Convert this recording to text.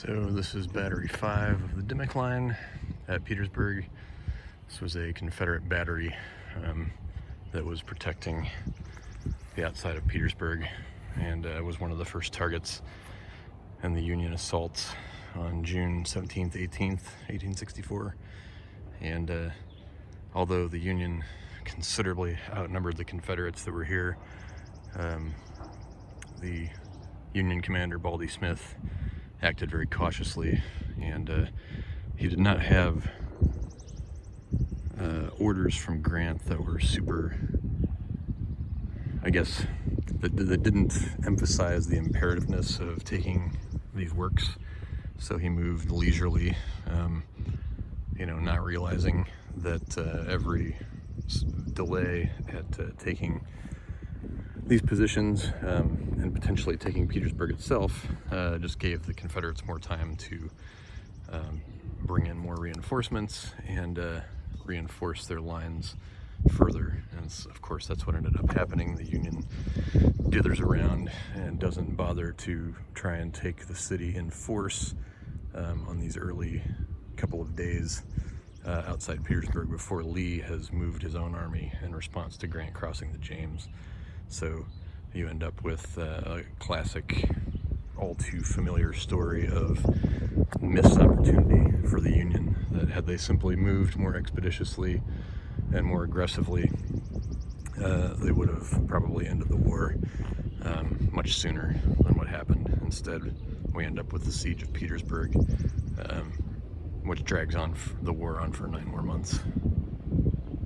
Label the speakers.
Speaker 1: So this is battery 5 of the Dimmock line at Petersburg. This was a Confederate battery that was protecting the outside of Petersburg, and was one of the first targets in the Union assaults on June 17th, 18th, 1864. And although the Union considerably outnumbered the Confederates that were here, the Union commander, Baldy Smith, acted very cautiously, and he did not have orders from Grant that were super, I guess, that didn't emphasize the imperativeness of taking these works. So he moved leisurely, not realizing that every delay at taking these positions and potentially taking Petersburg itself just gave the Confederates more time to bring in more reinforcements and reinforce their lines further. And of course, that's what ended up happening. The Union dithers around and doesn't bother to try and take the city in force on these early couple of days outside Petersburg before Lee has moved his own army in response to Grant crossing the James. So you end up with a classic, all too familiar story of missed opportunity for the Union, that had they simply moved more expeditiously and more aggressively, they would have probably ended the war much sooner than what happened. Instead, we end up with the siege of Petersburg, which drags on the war on for 9 more months.